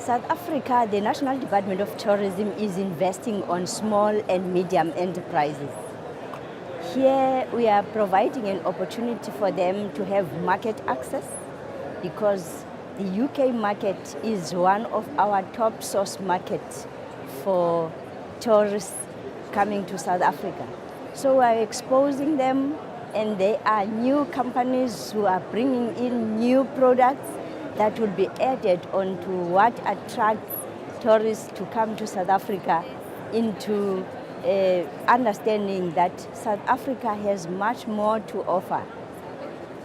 South Africa, the National Department of Tourism is investing on small and medium enterprises. Here we are providing an opportunity for them to have market access because the UK market is one of our top source markets for tourists coming to South Africa. So we're exposing them, and there are new companies who are bringing in new products that will be added onto what attracts tourists to come to South Africa, into understanding that South Africa has much more to offer.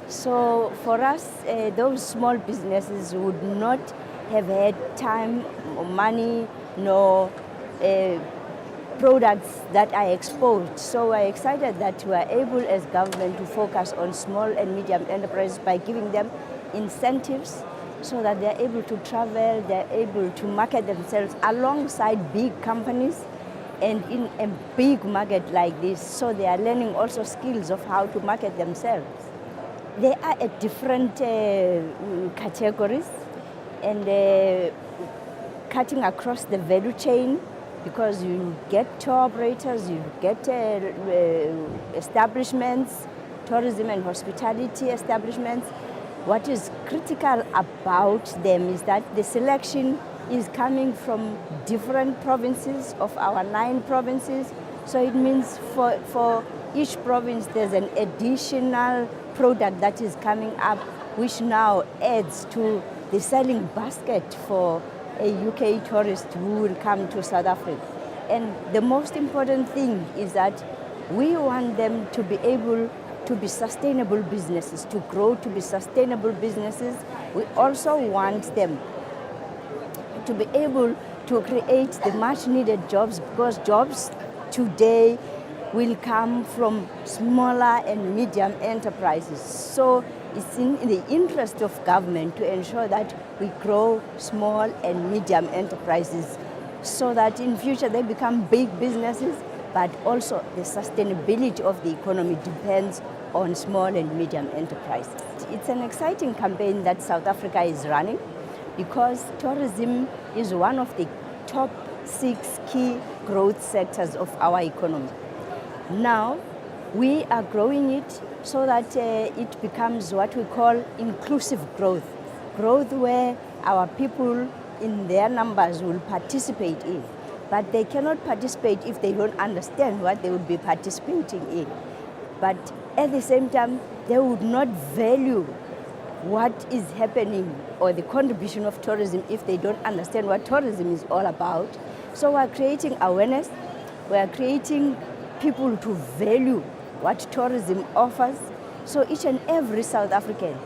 So for us, those small businesses would not have had time, money, nor products that are exposed. So we're excited that we are able as government to focus on small and medium enterprises by giving them incentives so that they're able to travel, they're able to market themselves alongside big companies and in a big market like this. So they are learning also skills of how to market themselves. They are at different categories and cutting across the value chain, because you get tour operators, you get establishments, tourism and hospitality establishments. What is critical about them is that the selection is coming from different provinces of our 9 provinces. So it means for each province there's an additional product that is coming up, which now adds to the selling basket for a UK tourist who will come to South Africa. And the most important thing is that we want them to be able to be sustainable businesses, to grow to be sustainable businesses. We also want them to be able to create the much needed jobs, because jobs today will come from smaller and medium enterprises. So it's in the interest of government to ensure that we grow small and medium enterprises so that in future they become big businesses, but also the sustainability of the economy depends on small and medium enterprises. It's an exciting campaign that South Africa is running because tourism is one of the top 6 key growth sectors of our economy. Now, we are growing it so that it becomes what we call inclusive growth, growth where our people in their numbers will participate in. But they cannot participate if they don't understand what they would be participating in. But at the same time, they would not value what is happening or the contribution of tourism if they don't understand what tourism is all about. So we're creating awareness, we're creating people to value what tourism offers. So each and every South African,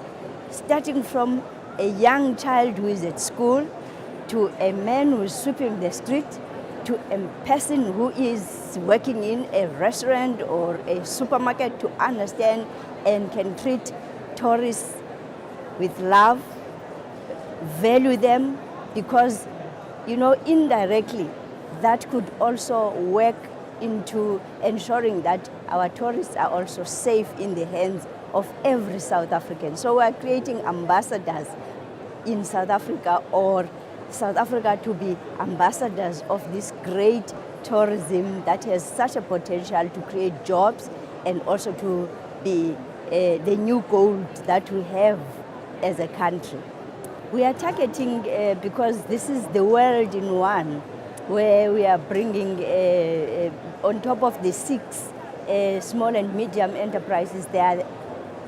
starting from a young child who is at school, to a man who is sweeping the street, to a person who is working in a restaurant or a supermarket, to understand and can treat tourists with love, value them, because, indirectly, that could also work into ensuring that our tourists are also safe in the hands of every South African. So we're creating ambassadors in South Africa, or South Africa to be ambassadors of this great tourism that has such a potential to create jobs and also to be the new gold that we have as a country. We are targeting, because this is the world in one, where we are bringing, on top of the 6 small and medium enterprises, there are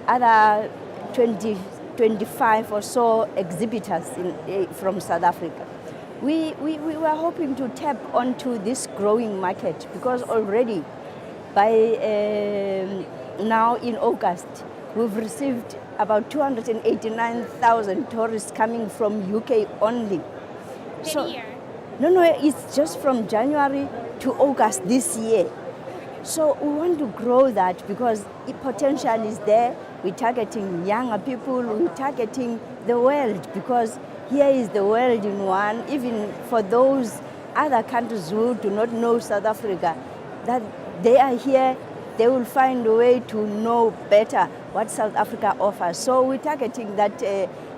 other 25 or so exhibitors from South Africa. We were hoping to tap onto this growing market because already by now in August, we've received about 289,000 tourists coming from UK only. So, year? No, it's just from January to August this year. So we want to grow that because the potential is there. We're targeting younger people, we're targeting the world, because here is the world in one. Even for those other countries who do not know South Africa, that they are here, they will find a way to know better what South Africa offers. So we're targeting that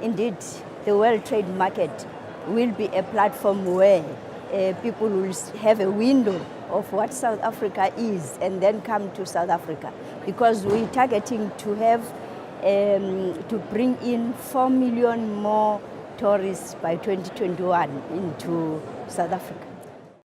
indeed the World Trade Market will be a platform where people will have a window of what South Africa is and then come to South Africa, because we're targeting to have to bring in 4 million more tourists by 2021 into South Africa.